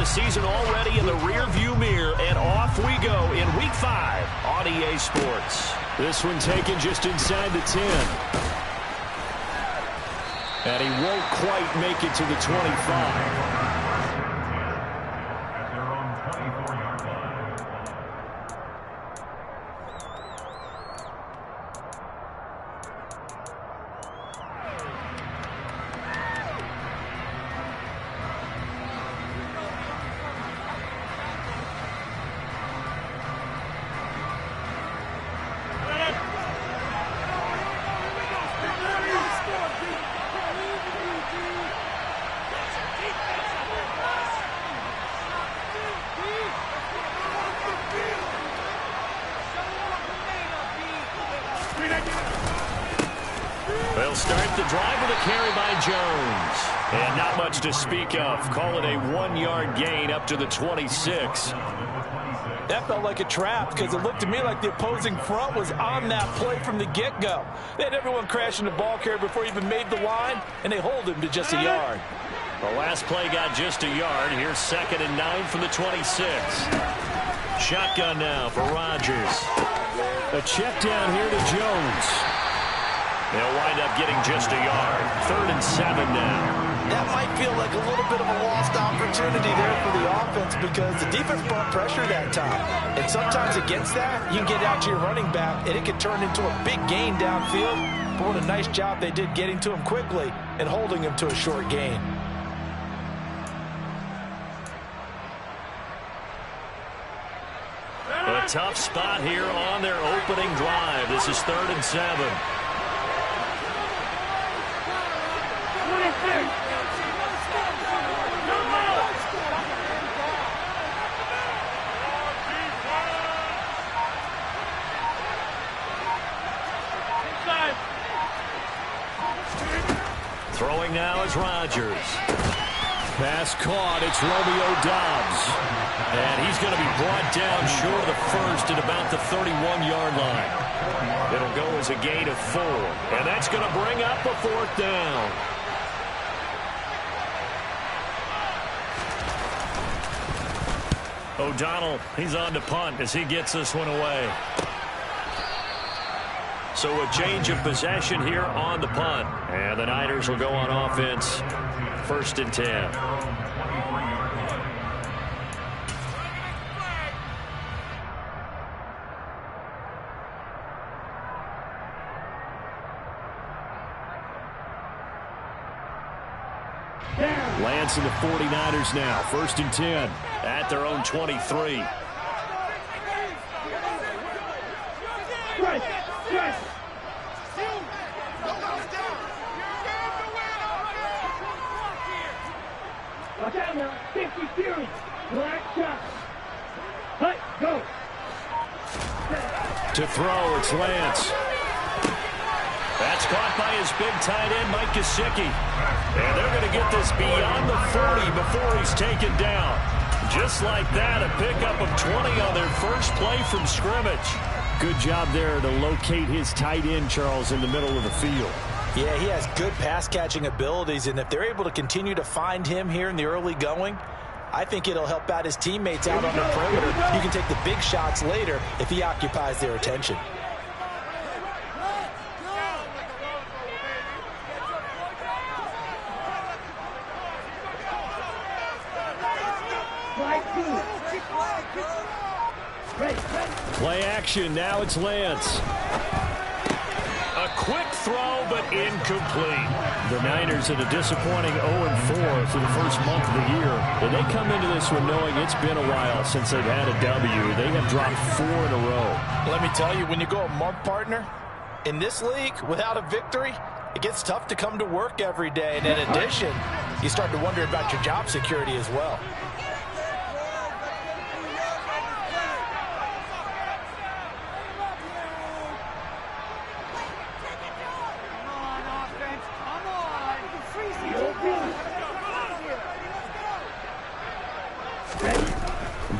the season already in the rearview mirror, and off we go in Week 5 on EA Sports. This one taken just inside the 10. And he won't quite make it to the 25. They'll start the drive with a carry by Jones. And not much to speak of. Call it a 1-yard gain up to the 26. That felt like a trap because it looked to me like the opposing front was on that play from the get-go. They had everyone crashing the ball carrier before he even made the line, and they hold him to just a yard. The last play got just a yard. Here's 2nd and 9 from the 26. Shotgun now for Rodgers. A check down here to Jones. They'll wind up getting just a yard. 3rd and 7 now. That might feel like a little bit of a lost opportunity there for the offense because the defense brought pressure that time. And sometimes against that, you can get out to your running back, and it can turn into a big gain downfield. But what a nice job they did getting to him quickly and holding him to a short gain. A tough spot here on their opening drive. This is 3rd and 7. Throwing now is Rodgers. Pass caught. It's Romeo Doubs. And he's going to be brought down short of the first at about the 31-yard line. It'll go as a gain of 4. And that's going to bring up a 4th down. O'Donnell, he's on to punt as he gets this one away. So a change of possession here on the punt. And the Niners will go on offense. 1st and 10. Lance and the 49ers now. 1st and 10. At their own 23. Watch out now. 50 Fury. Black shot. Hut, go. To throw, it's Lance. That's caught by his big tight end, Mike Gesicki. And they're going to get this beyond the 40 before he's taken down. Just like that, a pickup of 20 on their first play from scrimmage. Good job there to locate his tight end, Charles, in the middle of the field. Yeah, he has good pass-catching abilities, and if they're able to continue to find him here in the early going, I think it'll help out his teammates out on the perimeter. You can take the big shots later if he occupies their attention. Play action. Now it's Lance. A quick throw, but incomplete. The Niners at a disappointing 0-4 for the first month of the year. And they come into this one knowing it's been a while since they've had a W. They have dropped 4 in a row. Let me tell you, when you go a month, partner, in this league, without a victory, it gets tough to come to work every day. And in addition, you start to wonder about your job security as well.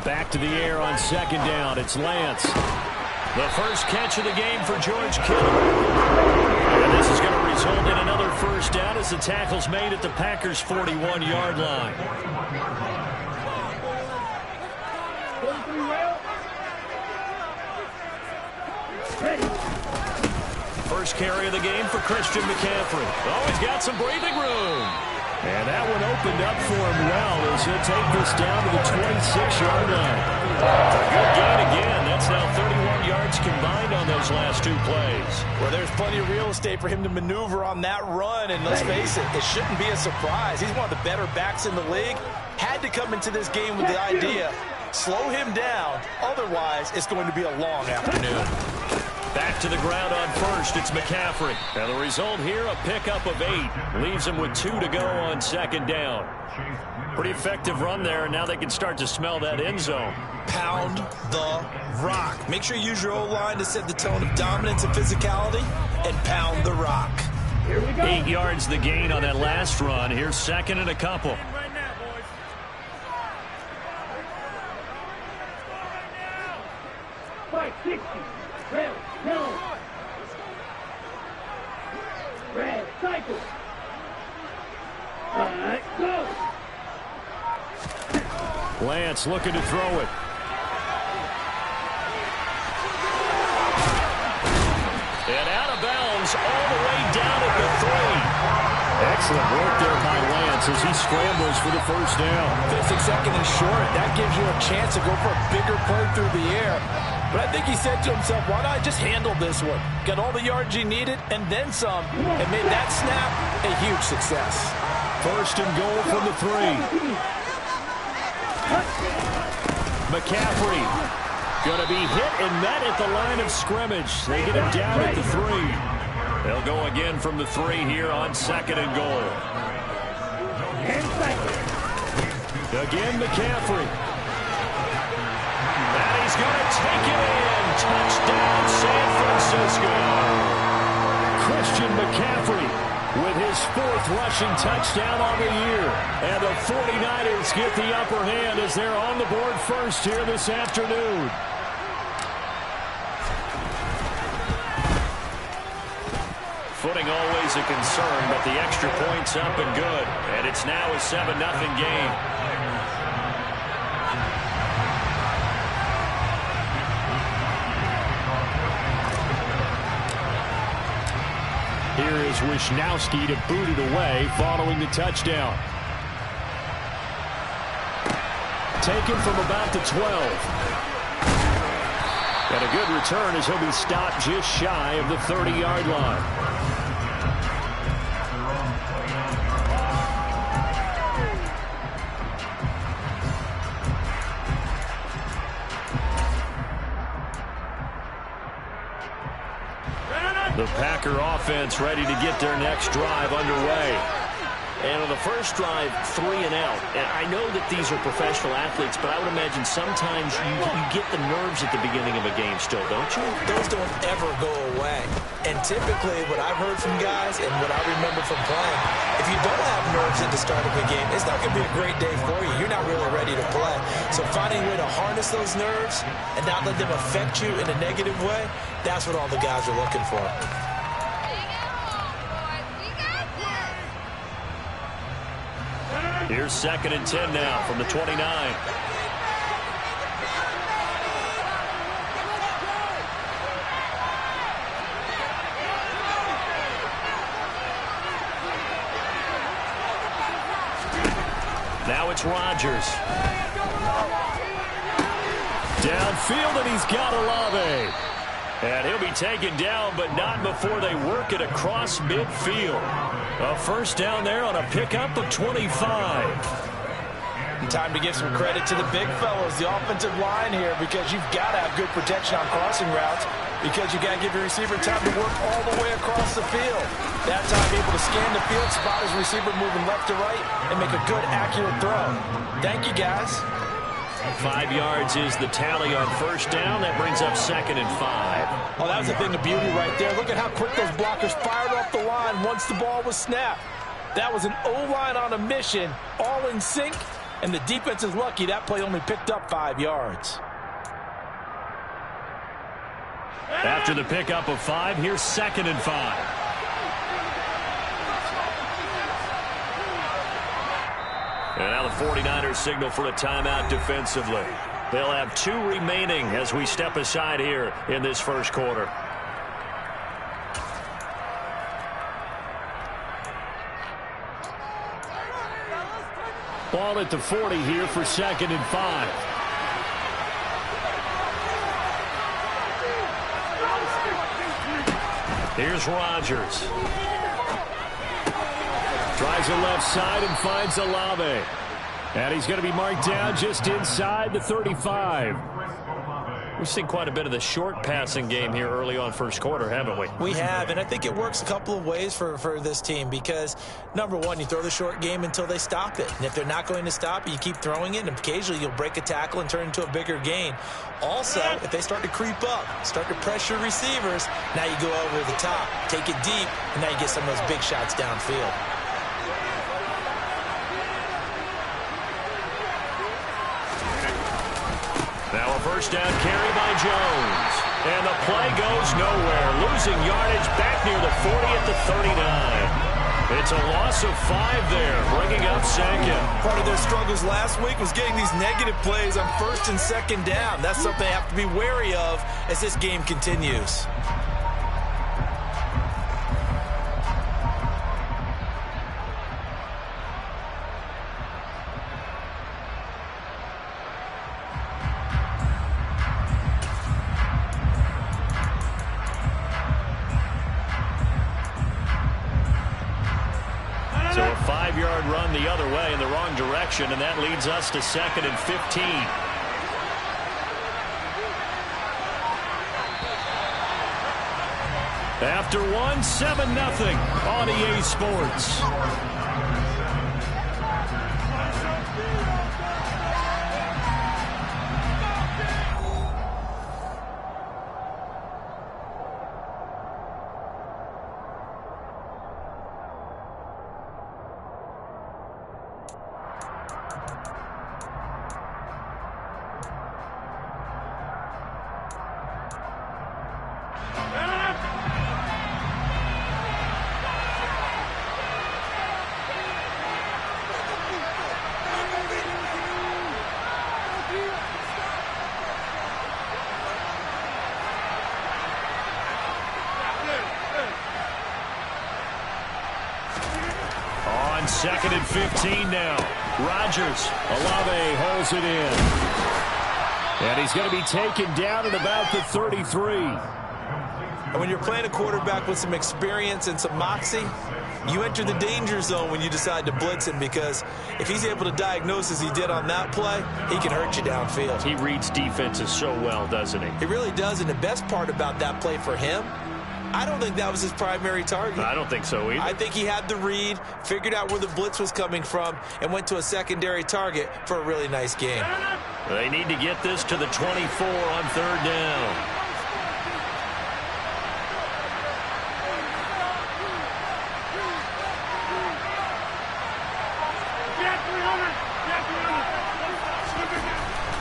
Back to the air on 2nd down. It's Lance. The first catch of the game for George Kittle. And this is going to result in another first down as the tackle's made at the Packers' 41-yard line. First carry of the game for Christian McCaffrey. Oh, he's got some breathing room. And that one opened up for him well as he'll take this down to the 26-yard line. A good gain again. That's now 31 yards combined on those last two plays. Well, there's plenty of real estate for him to maneuver on that run, and let's face it, it shouldn't be a surprise. He's one of the better backs in the league. Had to come into this game with the idea, slow him down, otherwise it's going to be a long afternoon. Back to the ground on first, it's McCaffrey. Now the result here, a pickup of 8. Leaves him with 2 to go on second down. Pretty effective run there, and now they can start to smell that end zone. Pound the rock. Make sure you use your O-line to set the tone of dominance and physicality, and pound the rock. 8 yards the gain on that last run. Here's second and a couple. Fight 60. Red, no. Red, cycle. Go. Lance looking to throw it. And out of bounds all the way down at the 3. Excellent work there by Lance as he scrambles for the first down. 5th and 2nd and short. That gives you a chance to go for a bigger play through the air. But I think he said to himself, why not just handle this one? Got all the yards he needed and then some, and made that snap a huge success. First and goal from the 3. McCaffrey going to be hit and met at the line of scrimmage. They get him down at the 3. They'll go again from the 3 here on second and goal. Again, McCaffrey. And he's going to take it in. Touchdown, San Francisco. Christian McCaffrey with his 4th rushing touchdown on the year. And the 49ers get the upper hand as they're on the board first here this afternoon. Footing always a concern, but the extra point's up and good. And it's now a 7-0 game. Here is Wisnowski to boot it away following the touchdown. Taken from about the 12. And a good return as he'll be stopped just shy of the 30-yard line. The Packer offense ready to get their next drive underway. And on the first drive, 3 and out. And I know that these are professional athletes, but I would imagine sometimes you get the nerves at the beginning of a game still, don't you? Those don't ever go away. And typically what I've heard from guys and what I remember from playing, if you don't have nerves at the start of a game, it's not going to be a great day for you. You're not really ready to play. So finding a way to harness those nerves and not let them affect you in a negative way, that's what all the guys are looking for. Here's second and 10 now from the 29. Now it's Rodgers. Downfield, and he's got Olave. And he'll be taken down, but not before they work it across midfield. A first down there on a pickup of 25. Time to give some credit to the big fellows, the offensive line here, because you've got to have good protection on crossing routes, because you got to give your receiver time to work all the way across the field. That time able to scan the field, spot his receiver moving left to right, and make a good, accurate throw. Thank you, guys. 5 yards is the tally on first down. That brings up second and 5. Oh, that was a thing of beauty right there. Look at how quick those blockers fired off the line once the ball was snapped. That was an O-line on a mission, all in sync, and the defense is lucky that play only picked up 5 yards. After the pickup of 5, here's second and 5. And now the 49ers signal for a timeout defensively. They'll have 2 remaining as we step aside here in this first quarter. Ball at the 40 here for 2nd and 5. Here's Rodgers. Tries the left side and finds Olave. And he's going to be marked down just inside the 35. We've seen quite a bit of the short passing game here early on first quarter, haven't we? We have, and I think it works a couple of ways for this team because, number one, you throw the short game until they stop it. And if they're not going to stop it, you keep throwing it, and occasionally you'll break a tackle and turn it into a bigger gain. Also, if they start to creep up, start to pressure receivers, now you go over the top, take it deep, and now you get some of those big shots downfield. Now a first down carry by Jones. And the play goes nowhere. Losing yardage back near the 40 at the 39. It's a loss of 5 there, bringing up 2nd. Part of their struggles last week was getting these negative plays on 1st and 2nd down. That's something they have to be wary of as this game continues. So a 5-yard run the other way in the wrong direction, and that leads us to 2nd and 15. After 1, 7-0 on EA Sports. On 2nd and 15 now. Rodgers. Olave holds it in. And he's going to be taken down at about the 33. And when you're playing a quarterback with some experience and some moxie, you enter the danger zone when you decide to blitz him, because if he's able to diagnose as he did on that play, he can hurt you downfield. He reads defenses so well, doesn't he? He really does, and the best part about that play for him, I don't think that was his primary target. I don't think so either. I think he had the read, figured out where the blitz was coming from, and went to a secondary target for a really nice game. They need to get this to the 24 on 3rd down.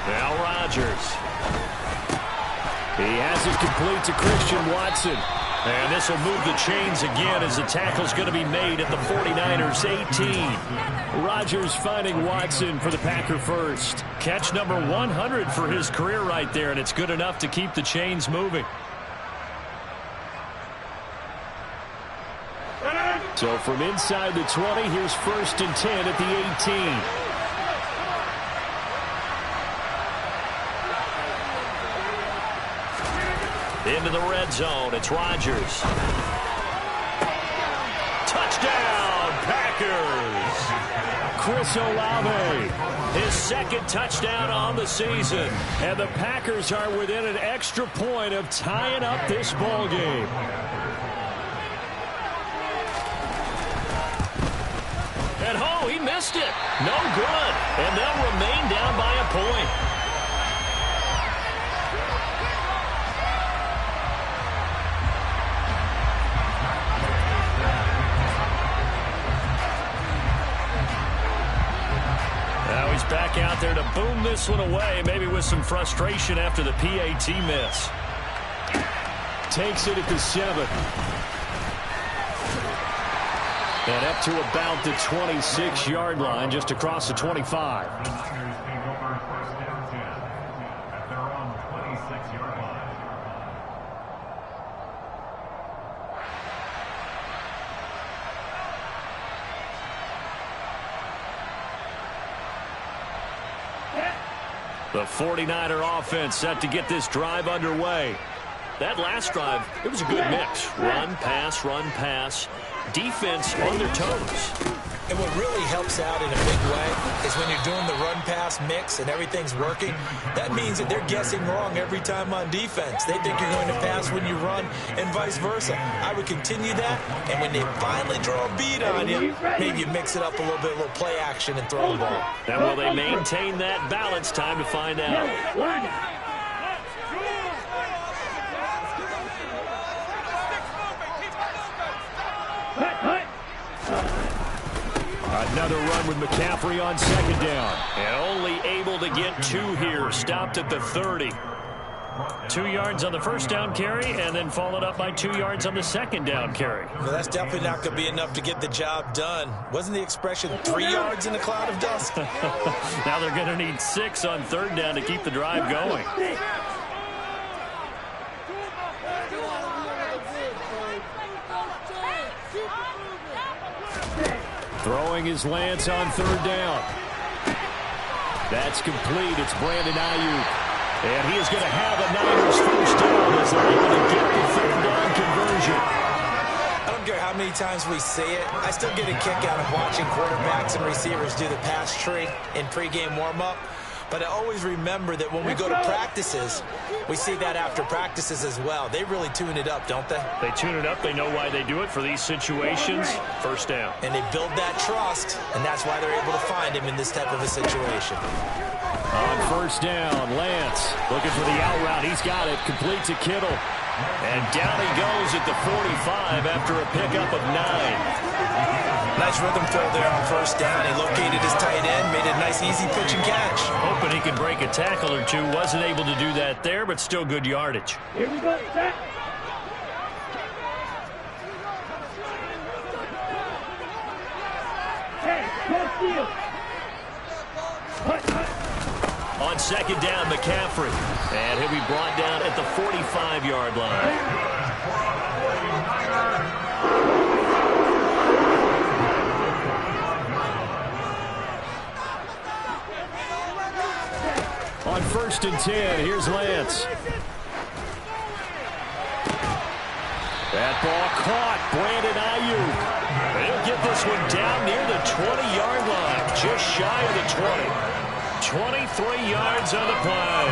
Now Rodgers. He has it complete to Christian Watson. And this will move the chains again as the tackle's going to be made at the 49ers 18. Rodgers finding Watson for the Packer first. Catch number 100 for his career right there, and it's good enough to keep the chains moving. So from inside the 20, here's 1st and 10 at the 18. Into the red zone. It's Rodgers. Touchdown, Packers. Chris Olave. His 2nd touchdown on the season. And the Packers are within an extra point of tying up this ball game. And oh, he missed it. No good. And they'll remain down by a point. Back out there to boom this one away, maybe with some frustration after the PAT miss. Takes it at the 7. And up to about the 26-yard line, just across the 25. The 49er offense set to get this drive underway. That last drive, it was a good mix. Run, pass, defense on their toes. And what really helps out in a big way is when you're doing the run-pass mix and everything's working, that means that they're guessing wrong every time on defense. They think you're going to pass when you run and vice versa. I would continue that, and when they finally throw a beat on you, maybe you mix it up a little bit, a little play action and throw the ball. And will they maintain that balance? Time to find out. Another run with McCaffrey on second down. And only able to get 2 here. Stopped at the 30. 2 yards on the first down carry, and then followed up by 2 yards on the second down carry. Well, that's definitely not going to be enough to get the job done. Wasn't the expression 3 yards in a cloud of dust? Now they're going to need 6 on third down to keep the drive going. Throwing is Lance on third down. That's complete. It's Brandon Ayuk. And he is going to have a Niners first down as they're able to get the third down conversion. I don't care how many times we see it. I still get a kick out of watching quarterbacks and receivers do the pass tree in pregame warm-up. But I always remember that when we go to practices, we see that after practices as well. They really tune it up, don't they? They tune it up. They know why they do it for these situations. First down. And they build that trust, and that's why they're able to find him in this type of a situation. On first down, Lance looking for the out route. He's got it. Complete to Kittle. And down he goes at the 45 after a pickup of 9. Nice rhythm throw there on first down. He located his tight end, made a nice easy pitch and catch. Hoping he could break a tackle or two. Wasn't able to do that there, but still good yardage. Here we go, set. Hey, cross field. On second down, McCaffrey. And he'll be brought down at the 45-yard line. On first and 10, here's Lance. That ball caught. Brandon Ayuk. He'll get this one down near the 20-yard line, just shy of the 20. 23 yards on the play.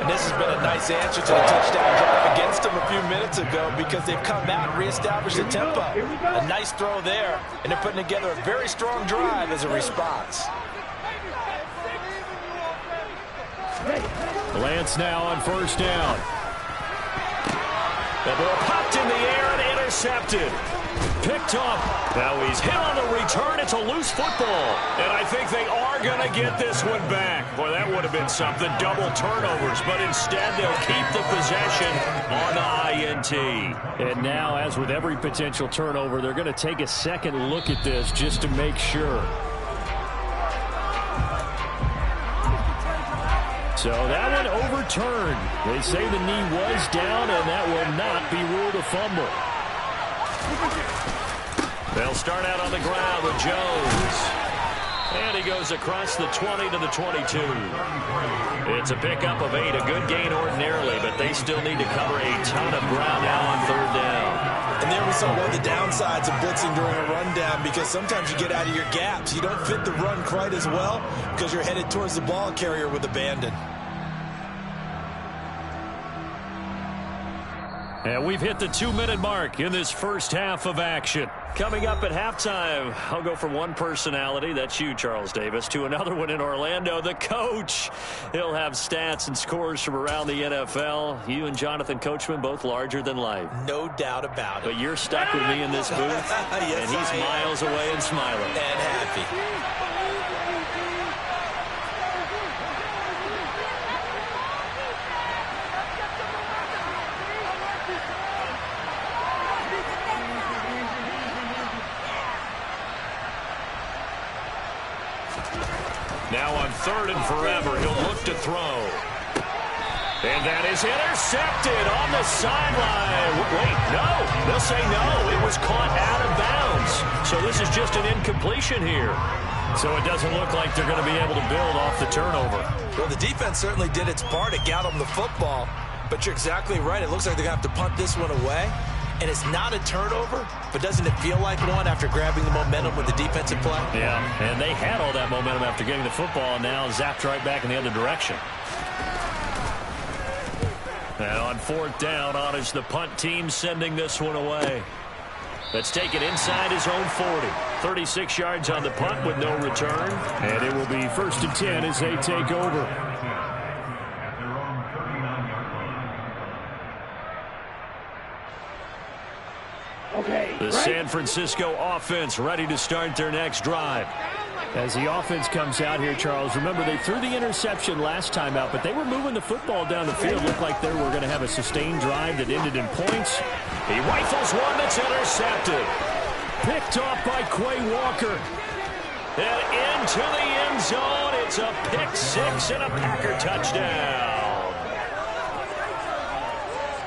And this has been a nice answer to the touchdown drive against them a few minutes ago because they've come out and reestablished the tempo. A nice throw there, and they're putting together a very strong drive as a response. Lance now on first down. The ball popped in the air and intercepted. Picked up. Now he's hit on the return. It's a loose football. And I think they are going to get this one back. Boy, that would have been something. Double turnovers. But instead, they'll keep the possession on the INT. And now, as with every potential turnover, they're going to take a second look at this just to make sure. So that one overturned. They say the knee was down, and that will not be ruled a fumble. They'll start out on the ground with Jones. And he goes across the 20 to the 22. It's a pickup of 8, a good gain ordinarily, but they still need to cover a ton of ground now on third down. And there we saw one of the downsides of blitzing during a rundown because sometimes you get out of your gaps. You don't fit the run quite as well because you're headed towards the ball carrier with abandon. And we've hit the 2-minute mark in this first half of action. Coming up at halftime, I'll go from one personality, that's you, Charles Davis, to another one in Orlando, the coach. He'll have stats and scores from around the NFL. You and Jonathan Coachman, both larger than life. No doubt about it. But you're stuck with me in this booth, Yes, and he's miles away and smiling. And happy. Now on third and forever, he'll look to throw. And that is intercepted on the sideline. Wait, no. They'll say no. It was caught out of bounds. So this is just an incompletion here. So it doesn't look like they're going to be able to build off the turnover. Well, the defense certainly did its part to get them the football, but you're exactly right. It looks like they're going to have to punt this one away, and it's not a turnover, but doesn't it feel like one after grabbing the momentum with the defensive play? Yeah, and they had all that momentum after getting the football, and now zapped right back in the other direction. And on fourth down, on is the punt team sending this one away. Let's take it inside his own 40. 36 yards on the punt with no return. And it will be 1st and 10 as they take over. The San Francisco offense ready to start their next drive. As the offense comes out here, Charles, remember they threw the interception last time out, but they were moving the football down the field. Looked like they were going to have a sustained drive that ended in points. He rifles one that's intercepted. Picked off by Quay Walker. And into the end zone. It's a pick six and a Packer touchdown.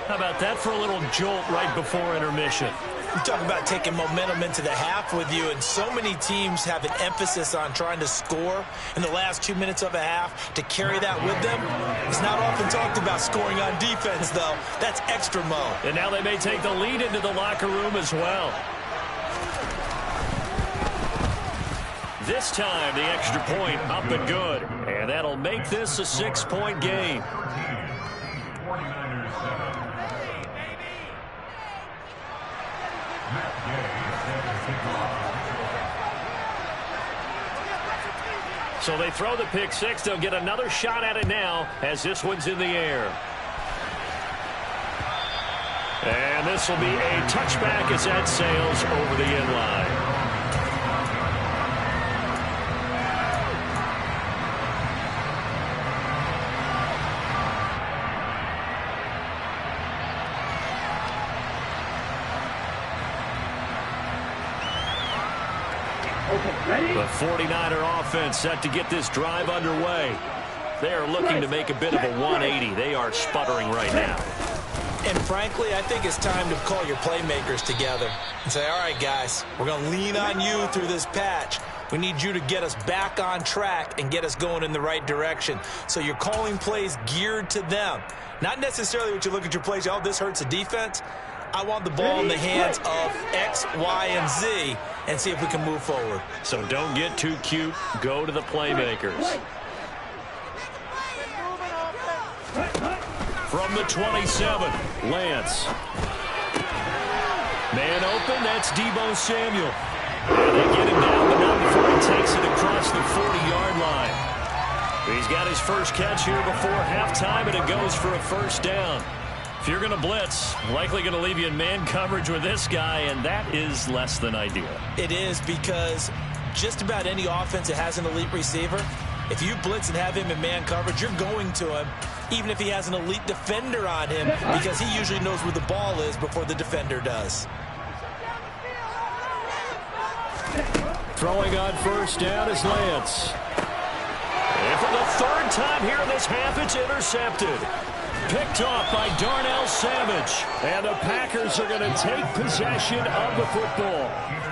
How about that for a little jolt right before intermission? You talk about taking momentum into the half with you, and so many teams have an emphasis on trying to score in the last 2 minutes of a half to carry that with them. It's not often talked about scoring on defense, though. That's extra mode. And now they may take the lead into the locker room as well. This time, the extra point up and good. And that'll make this a 6-point game. So they throw the pick six. They'll get another shot at it now as this one's in the air. And this will be a touchback as that sails over the end line. The 49er offense set to get this drive underway. They are looking to make a bit of a 180. They are sputtering right now. And frankly, I think it's time to call your playmakers together and say, all right, guys, we're going to lean on you through this patch. We need you to get us back on track and get us going in the right direction. So you're calling plays geared to them. Not necessarily what you look at your plays, oh, this hurts the defense. I want the ball in the hands of X, Y, and Z and see if we can move forward. So don't get too cute. Go to the playmakers. From the 27, Lance. Man open, that's Deebo Samuel. And they get him down, but not before he takes it across the 40-yard line. He's got his first catch here before halftime, and it goes for a first down. If you're going to blitz, likely going to leave you in man coverage with this guy, and that is less than ideal. It is, because just about any offense that has an elite receiver, if you blitz and have him in man coverage, you're going to him, even if he has an elite defender on him, because he usually knows where the ball is before the defender does. Throwing on first down is Lance. And for the third time here in this half, it's intercepted. Picked off by Darnell Savage. And the Packers are going to take possession of the football.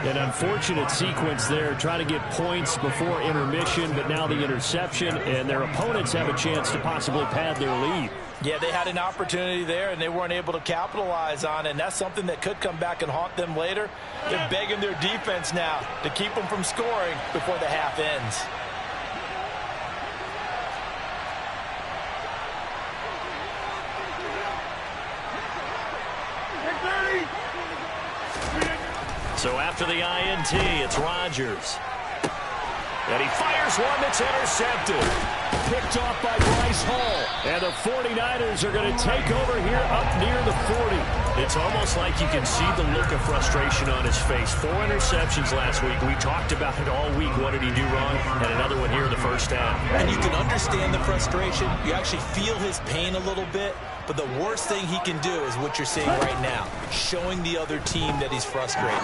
An unfortunate sequence there, trying to get points before intermission, but now the interception, and their opponents have a chance to possibly pad their lead. Yeah, they had an opportunity there, and they weren't able to capitalize on it, and that's something that could come back and haunt them later. They're begging their defense now to keep them from scoring before the half ends. So after the INT, it's Rodgers. And he fires one that's intercepted. Picked off by Bryce Hall. And the 49ers are going to take over here up near the 40. It's almost like you can see the look of frustration on his face. 4 interceptions last week. We talked about it all week. What did he do wrong? And another one here in the first half. And you can understand the frustration. You actually feel his pain a little bit. But the worst thing he can do is what you're seeing right now, showing the other team that he's frustrated.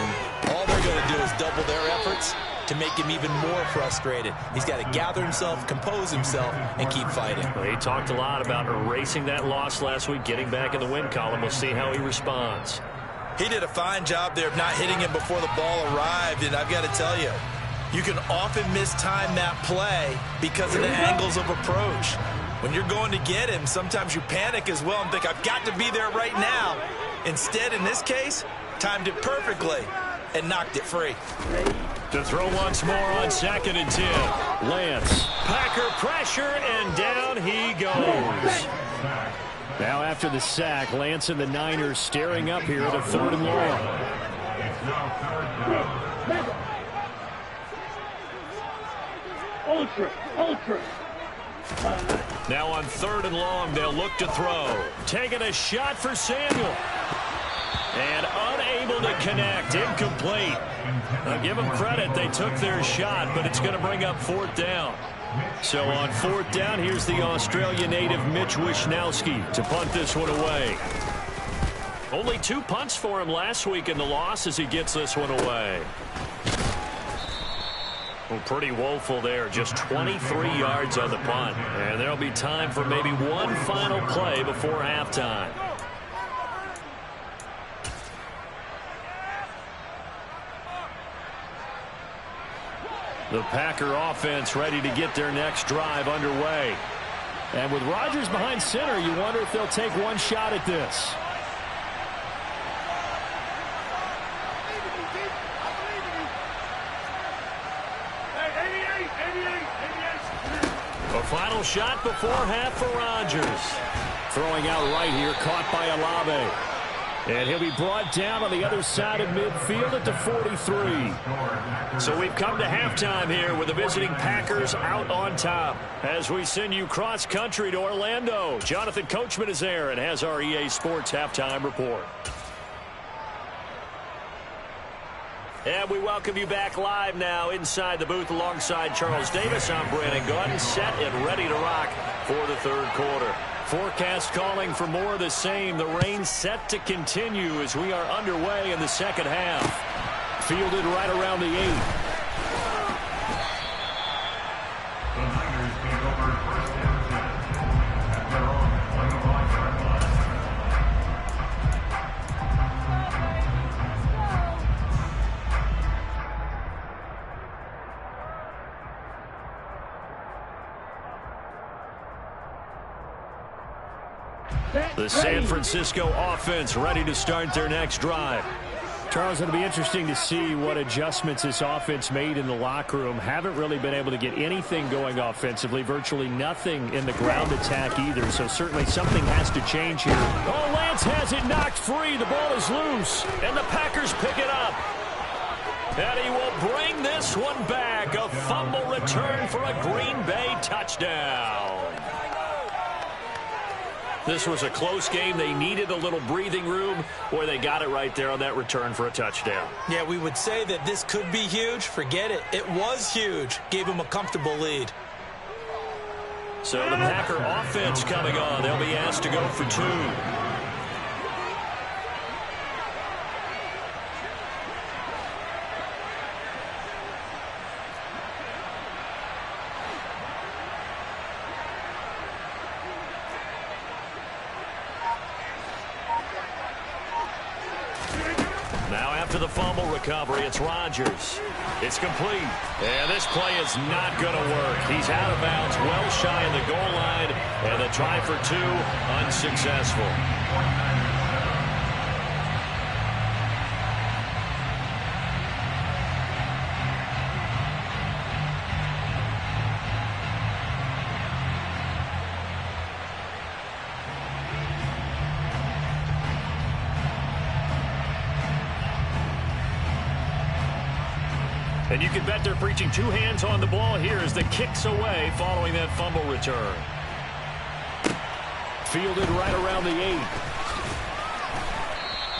All they're going to do is double their efforts to make him even more frustrated. He's got to gather himself, compose himself, and keep fighting. Well, he talked a lot about erasing that loss last week, getting back in the win column. We'll see how he responds. He did a fine job there of not hitting him before the ball arrived, and I've got to tell you, You can often mistime that play because of the angles of approach. When you're going to get him, sometimes you panic as well and think, I've got to be there right now. Instead, in this case, timed it perfectly and knocked it free. To throw once more on 2nd and 10. Lance. Packer pressure, and down he goes. Now after the sack, Lance and the Niners staring up here at a 3rd and long. Ultra. Now on 3rd and long, they'll look to throw. Taking a shot for Samuel. And unable to connect. Incomplete. I'll give them credit. They took their shot, but it's going to bring up 4th down. So on 4th down, here's the Australia native Mitch Wishnowski to punt this one away. Only 2 punts for him last week in the loss as he gets this one away. Well, pretty woeful there. Just 23 yards on the punt. And there'll be time for maybe one final play before halftime. The Packer offense ready to get their next drive underway. And with Rodgers behind center, you wonder if they'll take one shot at this. A final shot before half for Rodgers. Throwing out right here, caught by Olave. And he'll be brought down on the other side of midfield at the 43. So we've come to halftime here with the visiting Packers out on top. As we send you cross-country to Orlando, Jonathan Coachman is there and has our EA Sports halftime report. And we welcome you back live now inside the booth alongside Charles Davis. I'm Brandon Gaudin, set and ready to rock for the 3rd quarter. Forecast calling for more of the same. The rain set to continue as we are underway in the 2nd half. Fielded right around the 8. The San Francisco offense ready to start their next drive. Charles, it'll be interesting to see what adjustments this offense made in the locker room. Haven't really been able to get anything going offensively. Virtually nothing in the ground attack either. So certainly something has to change here. Oh, Lance has it knocked free. The ball is loose. And the Packers pick it up. And he will bring this one back. A fumble return for a Green Bay touchdown. This was a close game. They needed a little breathing room. Boy, they got it right there on that return for a touchdown. Yeah, we would say that this could be huge. Forget it. It was huge. Gave them a comfortable lead. So the Packer offense coming on. They'll be asked to go for 2. To the fumble recovery, it's Rodgers. It's complete. And this play is not going to work. He's out of bounds, well shy of the goal line, and the try for 2 unsuccessful. And you can bet they're preaching 2 hands on the ball here as the kick's away following that fumble return. Fielded right around the 8.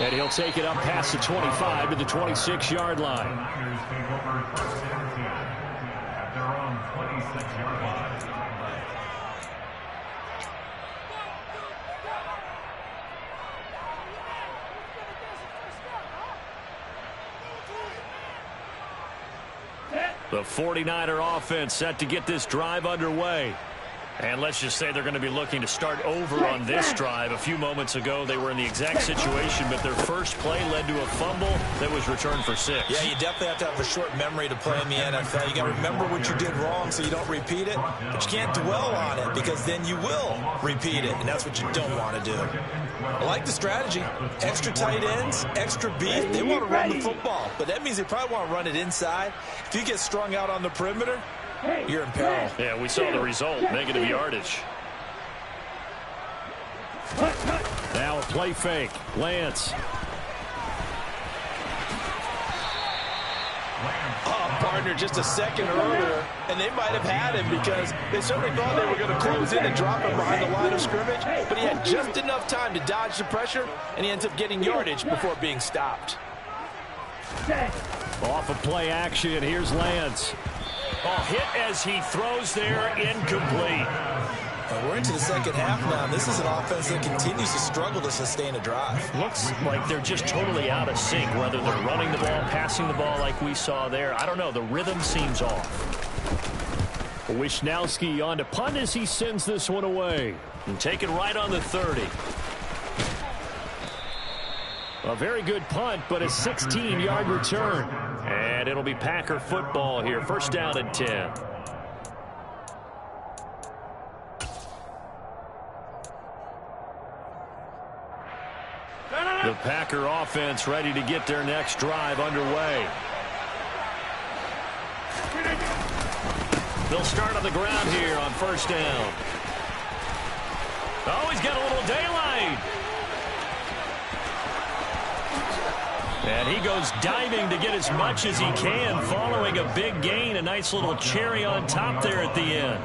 And he'll take it up past the 25 to the 26-yard line. The 49er offense set to get this drive underway. And let's just say they're going to be looking to start over on this drive. A few moments ago, they were in the exact situation, but their first play led to a fumble that was returned for 6. Yeah, you definitely have to have a short memory to play in the NFL. You got to remember what you did wrong so you don't repeat it, but you can't dwell on it because then you will repeat it, and that's what you don't want to do. I like the strategy. Extra tight ends, extra beef. They want to run the football, but that means they probably want to run it inside. If you get strung out on the perimeter, you're in peril. Yeah, we saw the result, negative yardage. Now a play fake. Lance. Oh, partner, just a second earlier, and they might have had him because they certainly thought they were going to close in and drop him behind the line of scrimmage, but he had just enough time to dodge the pressure, and he ends up getting yardage before being stopped. Off of play action, here's Lance. Oh, hit as he throws there, incomplete. We're into the second half now. This is an offense that continues to struggle to sustain a drive. Looks like they're just totally out of sync, whether they're running the ball, passing the ball like we saw there. I don't know. The rhythm seems off. Wisnowski on to punt as he sends this one away. And take it right on the 30. A very good punt, but a 16-yard return. And it'll be Packer football here. First down and 10. The Packer offense ready to get their next drive underway. They'll start on the ground here on first down. Oh, he's got a little daylight. And he goes diving to get as much as he can, following a big gain. A nice little cherry on top there at the end.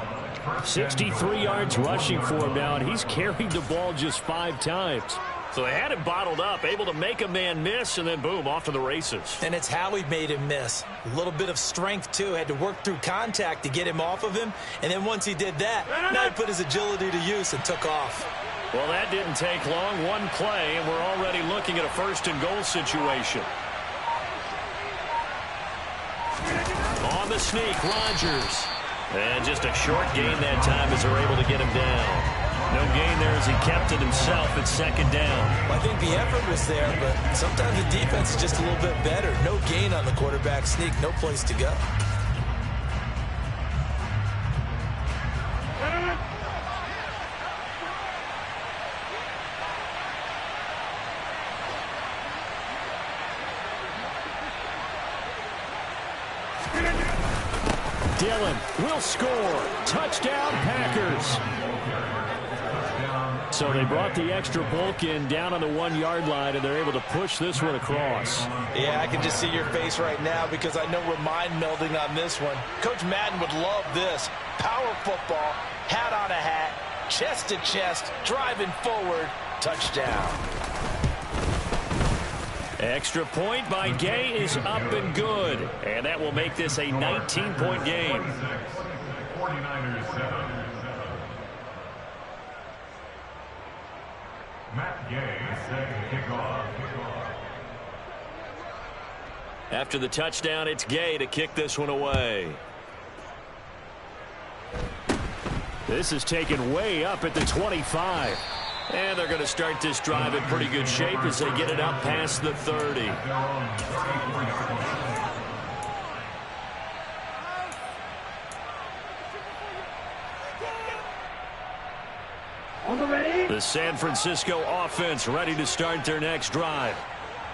63 yards rushing for him now, and he's carried the ball just 5 times. So they had him bottled up, able to make a man miss, and then boom, off to the races. And it's how he made him miss. A little bit of strength, too. Had to work through contact to get him off of him. And then once he did that, now he put his agility to use and took off. Well, that didn't take long. One play, and we're already looking at a first-and-goal situation. On the sneak, Rodgers. And just a short gain that time as they're able to get him down. No gain there as he kept it himself at second down. Well, I think the effort was there, but sometimes the defense is just a little bit better. No gain on the quarterback sneak, no place to go. Dillon will score. Touchdown, Packers. So they brought the extra bulk in down on the 1-yard line, and they're able to push this one across. Yeah, I can just see your face right now because I know we're mind melding on this one. Coach Madden would love this. Power football, hat on a hat, chest to chest, driving forward, touchdown. Extra point by Gay is up and good. And that will make this a 19-point game. 49ers 7. Matt Gay set kickoff. After the touchdown, it's Gay to kick this one away. This is taken way up at the 25. And they're going to start this drive in pretty good shape as they get it up past the 30. The San Francisco offense ready to start their next drive.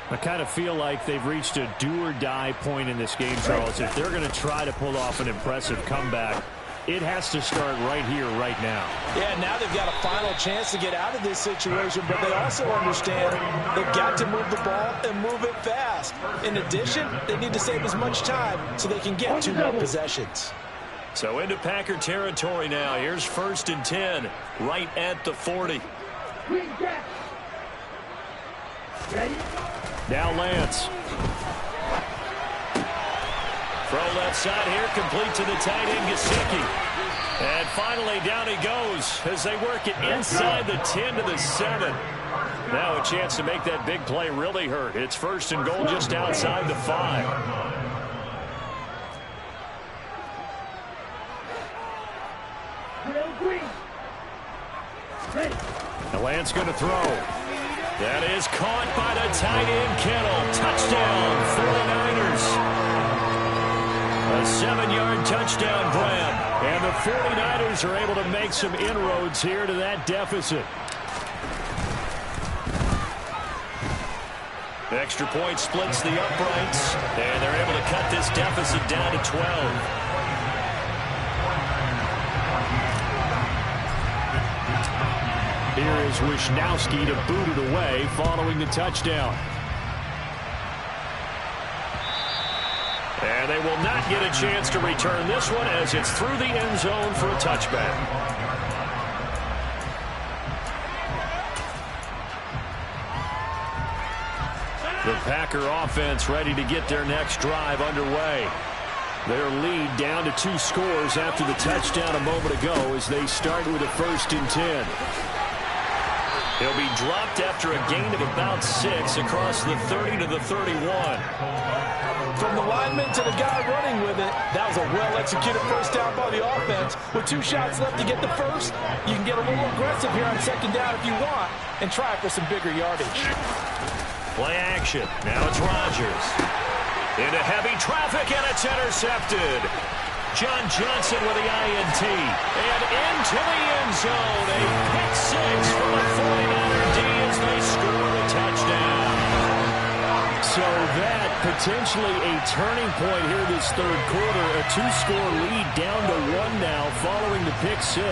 I kind of feel like they've reached a do-or-die point in this game, Charles. If they're going to try to pull off an impressive comeback, it has to start right here, right now. Yeah, now they've got a final chance to get out of this situation, but they also understand they've got to move the ball and move it fast. In addition, they need to save as much time so they can get 2 more possessions. So into Packer territory now. Here's first and 10, right at the 40. Now Lance. Throw left side here, complete to the tight end, Gesicki. And finally, down he goes as they work it inside the 10 to the 7. Now a chance to make that big play really hurt. It's first and goal just outside the 5. Green Lance going to throw. That is caught by the tight end, Kittle. Touchdown, 49ers. A 7-yard touchdown grab. And the 49ers are able to make some inroads here to that deficit. Extra point splits the uprights, and they're able to cut this deficit down to 12. Here is Wisnowski to boot it away following the touchdown. And they will not get a chance to return this one as it's through the end zone for a touchback. The Packer offense ready to get their next drive underway. Their lead down to 2 scores after the touchdown a moment ago as they start with a 1st and 10. He'll be dropped after a gain of about 6 across the 30 to the 31. From the lineman to the guy running with it, that was a well-executed first down by the offense. With 2 shots left to get the first, you can get a little aggressive here on 2nd down if you want and try for some bigger yardage. Play action. Now it's Rodgers. Into heavy traffic, and it's intercepted. John Johnson with the INT. And into the end zone. A pick 6 from the 49er D as they score the touchdown. So that potentially a turning point here this 3rd quarter. A 2-score lead down to 1 now following the pick 6.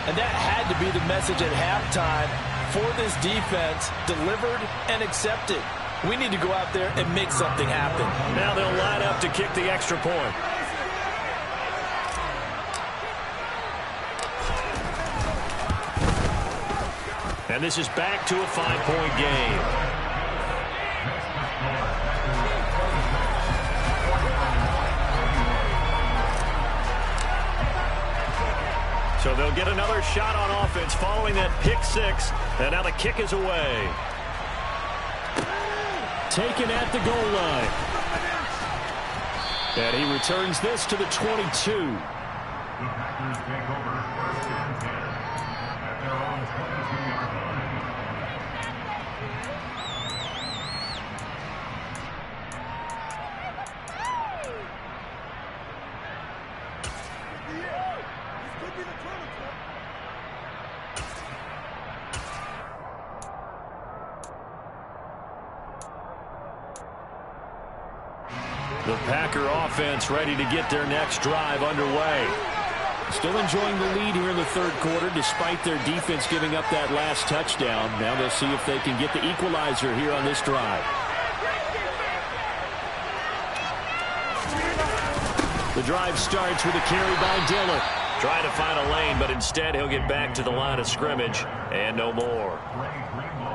And that had to be the message at halftime for this defense, delivered and accepted. We need to go out there and make something happen. Now they'll line up to kick the extra point. And this is back to a 5-point game. So they'll get another shot on offense following that pick 6. And now the kick is away. Taken at the goal line. And he returns this to the 22. The Packer offense ready to get their next drive underway. Still enjoying the lead here in the 3rd quarter despite their defense giving up that last touchdown. Now they'll see if they can get the equalizer here on this drive. The drive starts with a carry by Dillon. Trying to find a lane, but instead he'll get back to the line of scrimmage and no more.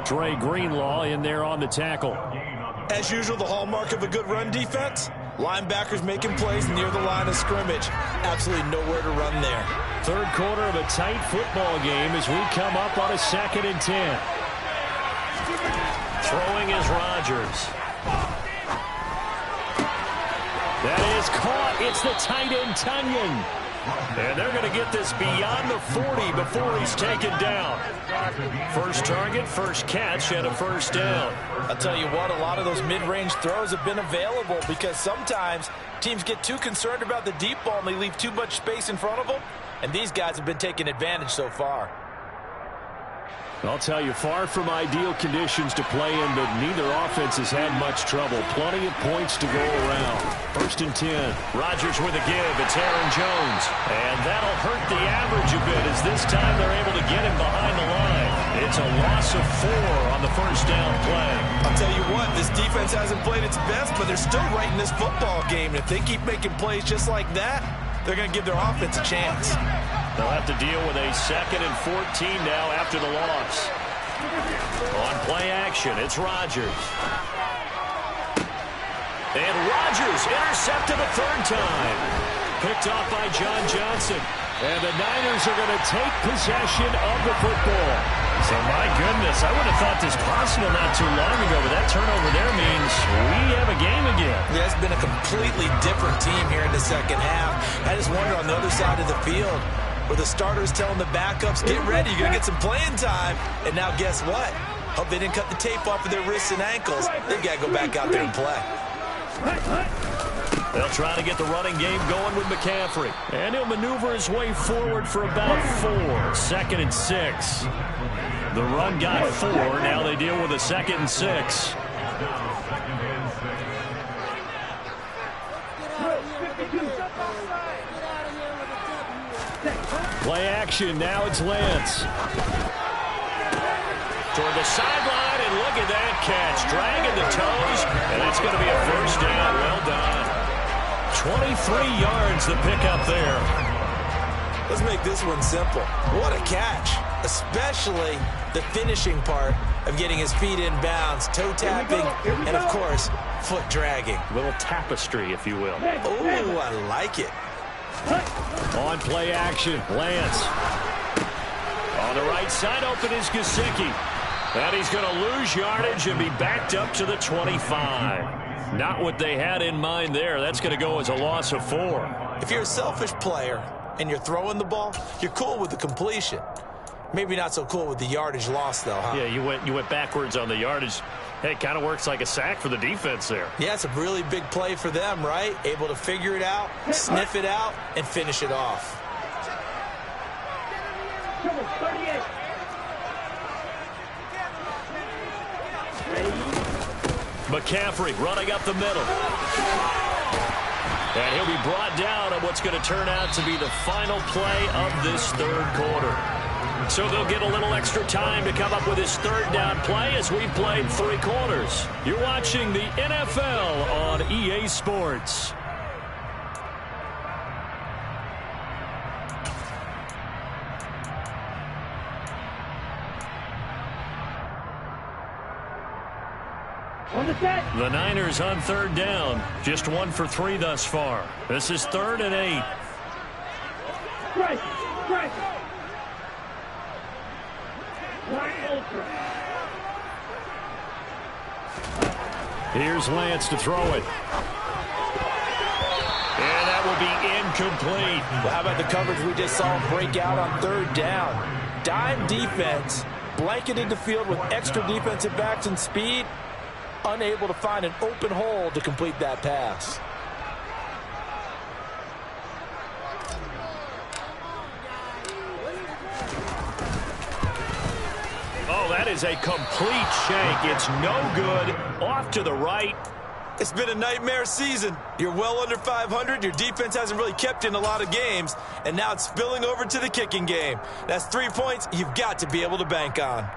Dre Greenlaw in there on the tackle. As usual, the hallmark of a good run defense, linebackers making plays near the line of scrimmage. Absolutely nowhere to run there. 3rd quarter of a tight football game as we come up on a 2nd and 10. Throwing is Rodgers. That is caught. It's the tight end, Tunyon. And they're going to get this beyond the 40 before he's taken down. First target, first catch, and a 1st down. I'll tell you what, a lot of those mid-range throws have been available because sometimes teams get too concerned about the deep ball and they leave too much space in front of them. And these guys have been taking advantage so far. I'll tell you, far from ideal conditions to play in, but neither offense has had much trouble. Plenty of points to go around. 1st and 10. Rodgers with a give. It's Aaron Jones. And that'll hurt the average a bit as this time they're able to get him behind the line. It's a loss of 4 on the 1st down play. I'll tell you what, this defense hasn't played its best, but they're still right in this football game. And if they keep making plays just like that, they're going to give their offense a chance. They'll have to deal with a 2nd and 14 now after the loss. On play action, it's Rodgers. And Rodgers intercepted a 3rd time. Picked off by John Johnson. And the Niners are going to take possession of the football. So, my goodness, I would have thought this possible not too long ago, but that turnover there means we have a game again. Yeah, it's been a completely different team here in the 2nd half. I just wonder on the other side of the field, where the starters telling the backups, get ready, you're going to get some playing time. And now guess what? Hope they didn't cut the tape off of their wrists and ankles. They've got to go back out there and play. They'll try to get the running game going with McCaffrey. And he'll maneuver his way forward for about 4. 2nd and 6. The run got 4. Now they deal with a 2nd and 6. Play action. Now it's Lance. Toward the sideline, and look at that catch. Dragging the toes, and that's going to be a first down. Well done. 23 yards to pick up there. Let's make this one simple. What a catch, especially the finishing part of getting his feet in bounds, toe tapping, and of course, foot dragging. A little tapestry, if you will. Oh, I like it. On play action, Lance. On the right side, open is Gesicki. And he's going to lose yardage and be backed up to the 25. Not what they had in mind there. That's going to go as a loss of 4. If you're a selfish player and you're throwing the ball, you're cool with the completion. Maybe not so cool with the yardage loss, though, huh? Yeah, you went backwards on the yardage. Hey, it kind of works like a sack for the defense there. Yeah, it's a really big play for them, right? Able to figure it out, sniff it out, and finish it off. McCaffrey running up the middle. And he'll be brought down on what's going to turn out to be the final play of this 3rd quarter. So they'll get a little extra time to come up with his 3rd down play as we've played 3 quarters. You're watching the NFL on EA Sports. The Niners on 3rd down. Just 1 for 3 thus far. This is 3rd and 8. Here's Lance to throw it. And that will be incomplete. Well, how about the coverage we just saw him break out on 3rd down? Dime defense, blanketed the field with extra defensive backs and speed, unable to find an open hole to complete that pass. Oh, that is a complete shank. It's no good. Off to the right. It's been a nightmare season. You're well under 500. Your defense hasn't really kept in a lot of games, and now it's spilling over to the kicking game. That's 3 points you've got to be able to bank on.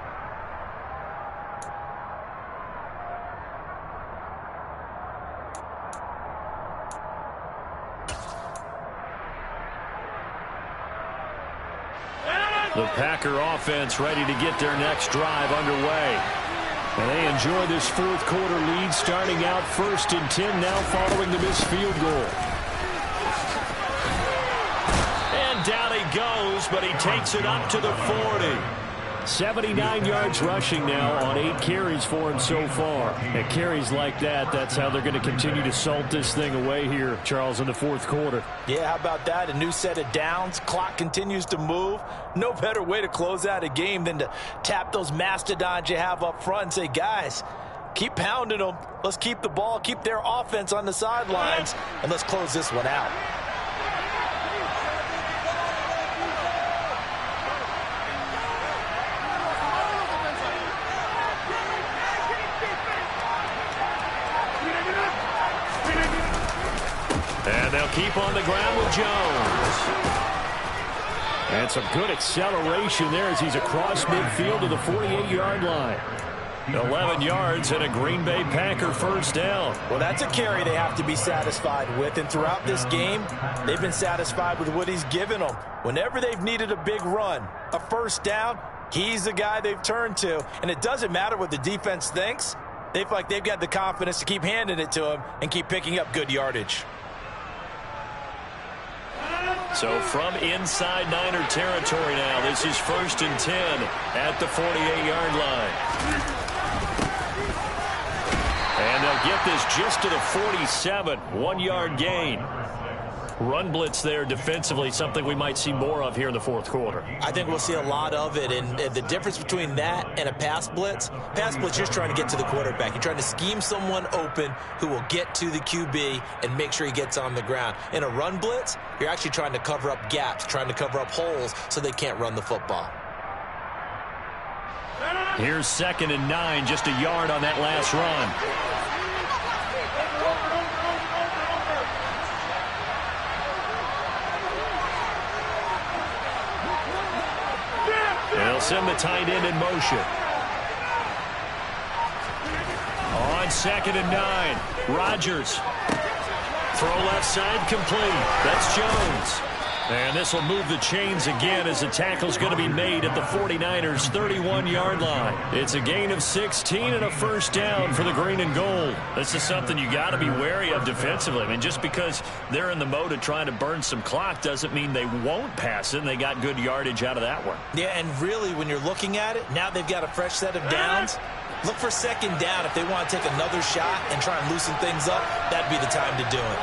The Packer offense ready to get their next drive underway. And they enjoy this 4th quarter lead, starting out 1st and 10 now following the missed field goal. And down he goes, but he takes it up to the 40. 79 yards rushing now on 8 carries for him so far. And carries like that, that's how they're going to continue to salt this thing away here, Charles, in the 4th quarter. Yeah, how about that? A new set of downs. Clock continues to move. No better way to close out a game than to tap those mastodons you have up front and say, guys, keep pounding them. Let's keep the ball, keep their offense on the sidelines, and let's close this one out. And they'll keep on the ground with Jones. And some good acceleration there as he's across midfield to the 48-yard line. 11 yards and a Green Bay Packer first down. Well, that's a carry they have to be satisfied with. And throughout this game, they've been satisfied with what he's given them. Whenever they've needed a big run, a first down, he's the guy they've turned to. And it doesn't matter what the defense thinks. They feel like they've got the confidence to keep handing it to him and keep picking up good yardage. So from inside Niner territory now, this is 1st and 10 at the 48-yard line. And they'll get this just to the 47, 1-yard gain. Run blitz there defensively, something we might see more of here in the fourth quarter. I think we'll see a lot of it, and the difference between that and a pass blitz, you're just trying to get to the quarterback. You're trying to scheme someone open who will get to the QB and make sure he gets on the ground. In a run blitz, you're actually trying to cover up gaps, trying to cover up holes so they can't run the football. Here's 2nd and 9, just a yard on that last run. They'll send the tight end in motion. On 2nd and 9, Rodgers. Throw left side complete. That's Jones. And this will move the chains again as the tackle's going to be made at the 49ers' 31-yard line. It's a gain of 16 and a first down for the green and gold. This is something you got to be wary of defensively. I mean, just because they're in the mode of trying to burn some clock doesn't mean they won't pass it, and they got good yardage out of that one. Yeah, and really, when you're looking at it, now they've got a fresh set of downs. Look for 2nd down if they want to take another shot and try and loosen things up. That'd be the time to do it.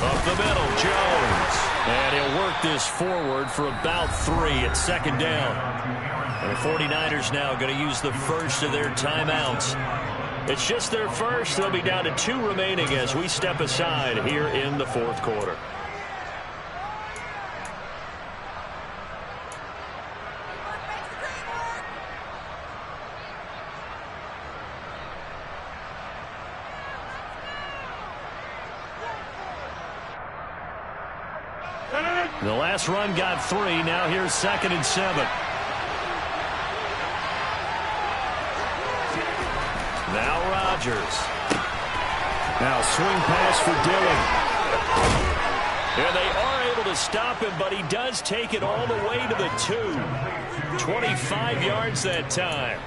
Up the middle, Jones. And he'll work this forward for about 3 at 2nd down. And the 49ers now going to use the first of their timeouts. It's just their first. They'll be down to 2 remaining as we step aside here in the fourth quarter. The last run got 3. Now here's 2nd and 7. Now Rodgers. Now swing pass for Dillon. And they are able to stop him, but he does take it all the way to the 2. 25 yards that time.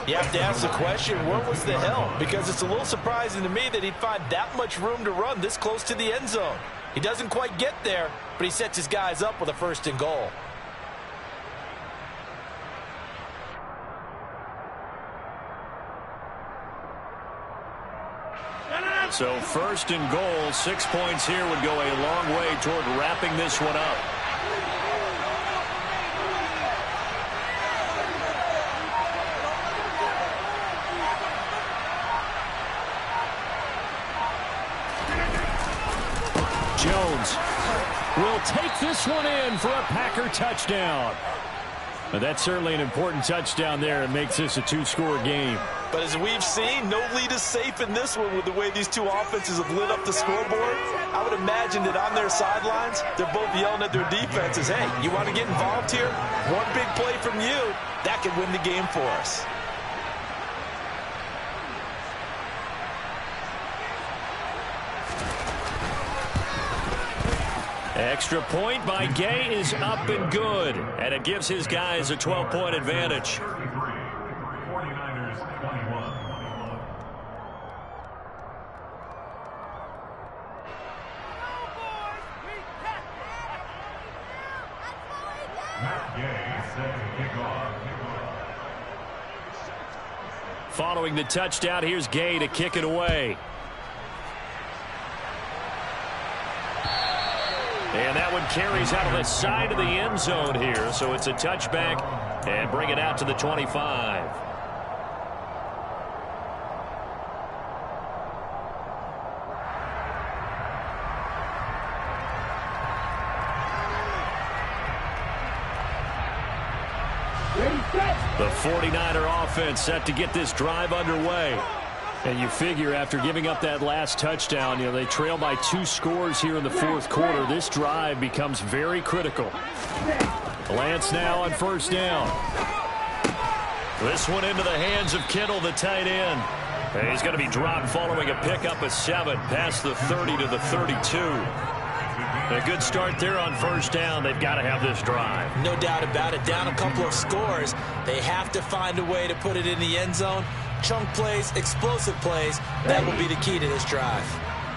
You have to ask the question, where was the help? Because it's a little surprising to me that he'd find that much room to run this close to the end zone. He doesn't quite get there, but he sets his guys up with a 1st and goal. So 1st and goal, 6 points here would go a long way toward wrapping this one up. Jones will take this one in for a Packer touchdown. Now, that's certainly an important touchdown there. It makes this a 2-score game. But as we've seen, no lead is safe in this one with the way these two offenses have lit up the scoreboard. I would imagine that on their sidelines, they're both yelling at their defenses, hey, you want to get involved here? One big play from you, that could win the game for us. Extra point by Gay is up and good, and it gives his guys a 12-point advantage. 49ers 21. Matt Gay set to kick off. Following the touchdown, here's Gay to kick it away. And that one carries out of the side of the end zone here. So it's a touchback and bring it out to the 25. The 49er offense set to get this drive underway. And you figure after giving up that last touchdown, you know, they trail by 2 scores here in the fourth quarter. This drive becomes very critical. Lance now on 1st down. This one into the hands of Kittle, the tight end. And he's going to be dropped following a pickup of 7 past the 30 to the 32. A good start there on 1st down. They've got to have this drive. No doubt about it. Down a couple of scores. They have to find a way to put it in the end zone. Chunk plays, explosive plays, that will be the key to this drive.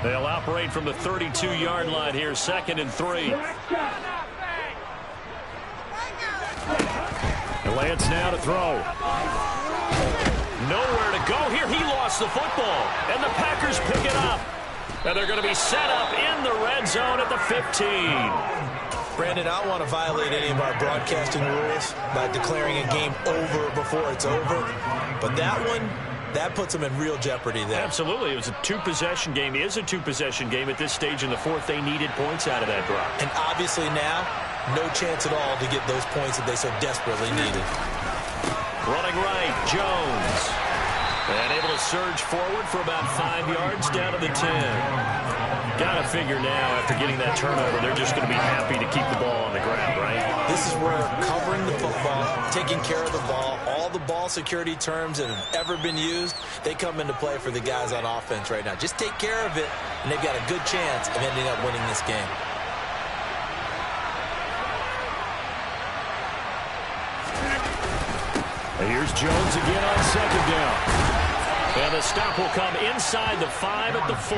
They'll operate from the 32-yard line here, 2nd and 3. And Lance now to throw. Nowhere to go here. He lost the football, and the Packers pick it up. And they're going to be set up in the red zone at the 15. Brandon, I don't want to violate any of our broadcasting rules by declaring a game over before it's over. But that one, that puts them in real jeopardy there. Absolutely. It was a two-possession game. It is a two-possession game at this stage in the fourth. They needed points out of that drive. And obviously now, no chance at all to get those points that they so desperately needed. Running right, Jones. And able to surge forward for about 5 yards down to the 10. Got to figure now, after getting that turnover, they're just going to be happy to keep the ball on the ground, right? This is where covering the football, taking care of the ball, all the ball security terms that have ever been used, they come into play for the guys on offense right now. Just take care of it, and they've got a good chance of ending up winning this game. Here's Jones again on second down. And the stop will come inside the 5 at the 4.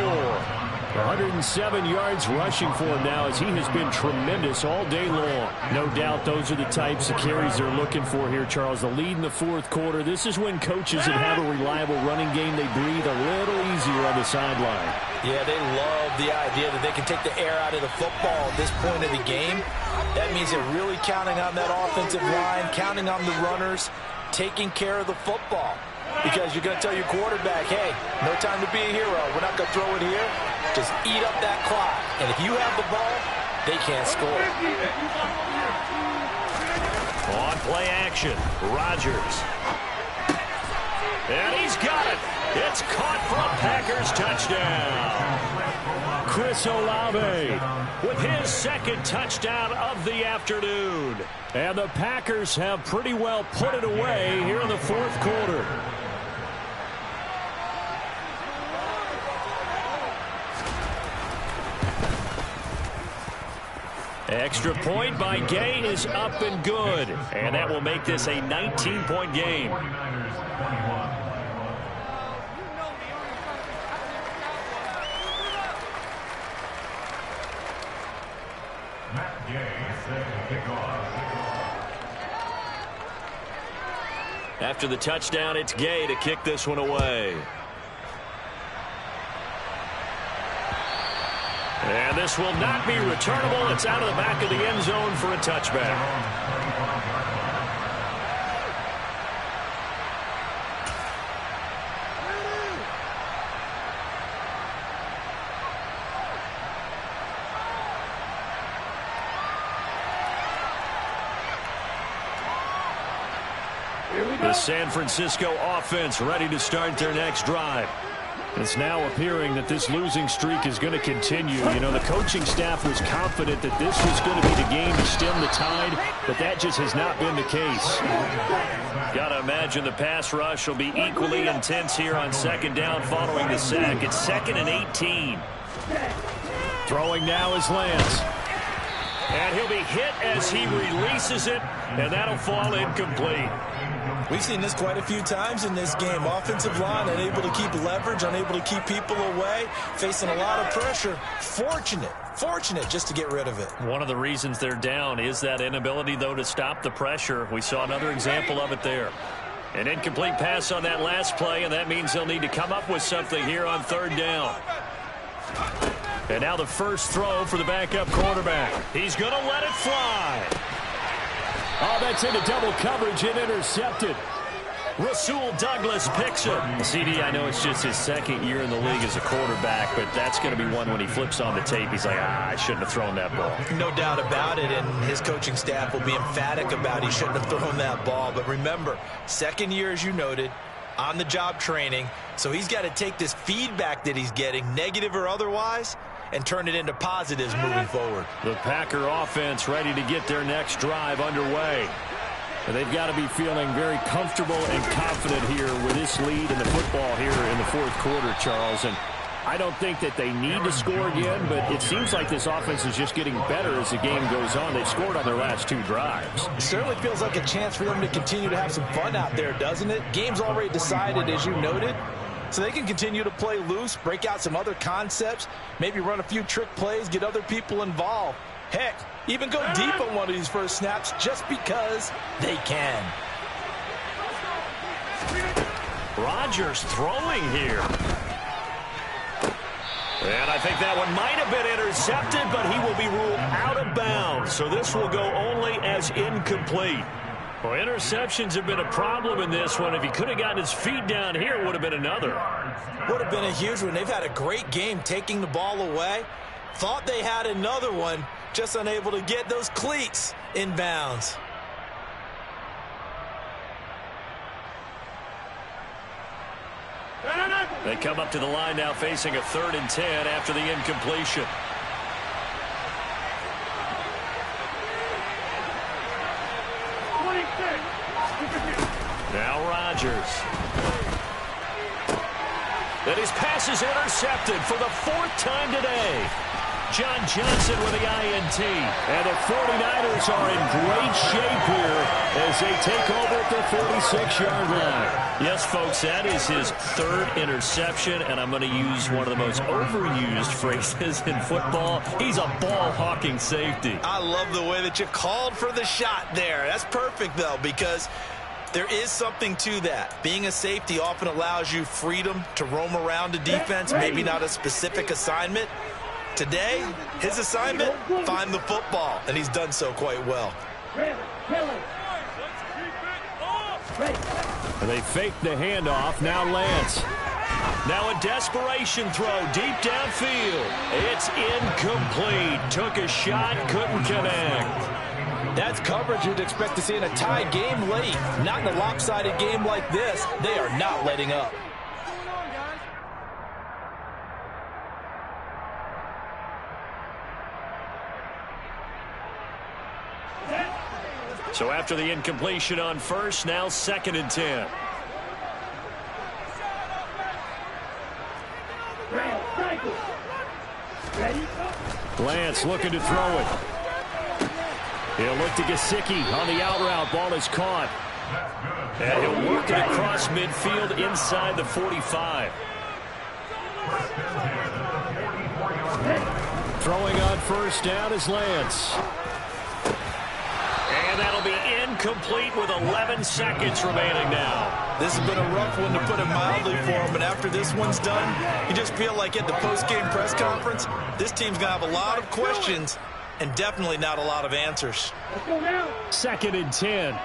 107 yards rushing for him now, as he has been tremendous all day long. No doubt those are the types of carries they're looking for here, Charles. The lead in the fourth quarter. This is when coaches that have a reliable running game, they breathe a little easier on the sideline. Yeah, they love the idea that they can take the air out of the football at this point of the game. That means they're really counting on that offensive line, counting on the runners, taking care of the football. Because you're going to tell your quarterback, hey, no time to be a hero. We're not going to throw it here. Just eat up that clock. And if you have the ball, they can't score. On play action, Rodgers. And he's got it. It's caught for a Packers touchdown. Chris Olave with his second touchdown of the afternoon. And the Packers have pretty well put it away here in the fourth quarter. Extra point by Gay is up and good. And that will make this a 19-point game. After the touchdown, it's Gay to kick this one away. And this will not be returnable. It's out of the back of the end zone for a touchback. The San Francisco offense ready to start their next drive. It's now appearing that this losing streak is going to continue. You know, the coaching staff was confident that this was going to be the game to stem the tide, but that just has not been the case. Got to imagine the pass rush will be equally intense here on second down following the sack. It's 2nd and 18. Throwing now is Lance. And he'll be hit as he releases it, and that'll fall incomplete. We've seen this quite a few times in this game. Offensive line unable to keep leverage, unable to keep people away, facing a lot of pressure. Fortunate just to get rid of it. One of the reasons they're down is that inability, though, to stop the pressure. We saw another example of it there. An incomplete pass on that last play, and that means they'll need to come up with something here on third down. And now the first throw for the backup quarterback. He's going to let it fly. Oh, that's into double coverage and intercepted. Rasul Douglas picks it. CD, I know it's just his second year in the league as a quarterback, but that's going to be one when he flips on the tape. He's like, I shouldn't have thrown that ball. No doubt about it, and his coaching staff will be emphatic about he shouldn't have thrown that ball. But remember, second year, as you noted, on-the-job training, so he's got to take this feedback that he's getting, negative or otherwise, and turn it into positives moving forward. The Packer offense ready to get their next drive underway. And they've got to be feeling very comfortable and confident here with this lead in the football here in the fourth quarter, Charles. And I don't think that they need to score again, but it seems like this offense is just getting better as the game goes on. They've scored on their last two drives. It certainly feels like a chance for them to continue to have some fun out there, doesn't it? Game's already decided, as you noted. So they can continue to play loose, break out some other concepts, maybe run a few trick plays, get other people involved. Heck, even go deep on one of these first snaps just because they can. Rodgers throwing here. And I think that one might have been intercepted, but he will be ruled out of bounds. So this will go only as incomplete. Well, interceptions have been a problem in this one. If he could have gotten his feet down here, it would have been another. Would have been a huge one. They've had a great game taking the ball away. Thought they had another one, just unable to get those cleats in bounds. They come up to the line now facing a 3rd and 10 after the incompletion. Now Rodgers. And his pass is intercepted for the 4th time today. John Johnson with the INT. And the 49ers are in great shape here as they take over at the 46-yard line. Yes, folks, that is his 3rd interception, and I'm going to use one of the most overused phrases in football. He's a ball-hawking safety. I love the way that you called for the shot there. That's perfect, though, because there is something to that. Being a safety often allows you freedom to roam around a defense, maybe not a specific assignment. Today, his assignment, find the football, and he's done so quite well. They fake the handoff. Now Lance. Now a desperation throw deep downfield. It's incomplete. Took a shot, couldn't connect. That's coverage you'd expect to see in a tie game late. Not in a lopsided game like this. They are not letting up. So after the incompletion on 1st, now 2nd and 10. Lance looking to throw it. He'll look to Gesicki on the out route. Ball is caught. And he'll work it across midfield inside the 45. Throwing on 1st down is Lance. And that'll be incomplete with 11 seconds remaining now. This has been a rough one, to put it mildly, for him. And after this one's done, you just feel like at the post-game press conference, this team's going to have a lot of questions and definitely not a lot of answers. 2nd and 10.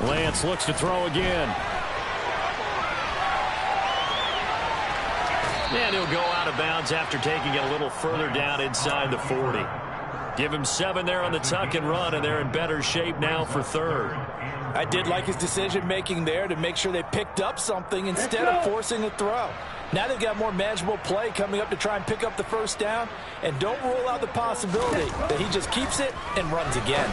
Lance looks to throw again. And he'll go out of bounds after taking it a little further down inside the 40. Give him 7 there on the tuck and run, and they're in better shape now for 3rd. I did like his decision-making there to make sure they picked up something instead of forcing a throw. Now they've got more manageable play coming up to try and pick up the 1st down, and don't rule out the possibility that he just keeps it and runs again.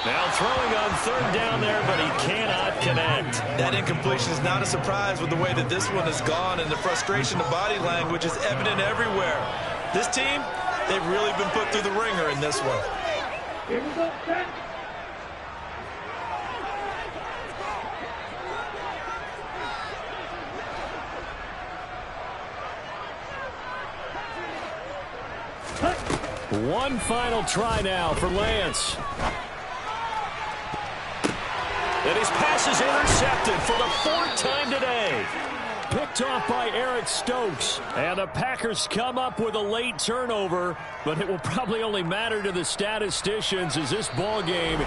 Now throwing on 3rd down there, but he cannot connect. That incompletion is not a surprise with the way that this one has gone, and the frustration, the body language is evident everywhere. This team, they've really been put through the ringer in this one. Here we go, set. One final try now for Lance. And his pass is intercepted for the 4th time today. Picked off by Eric Stokes. And the Packers come up with a late turnover, but it will probably only matter to the statisticians as this ball game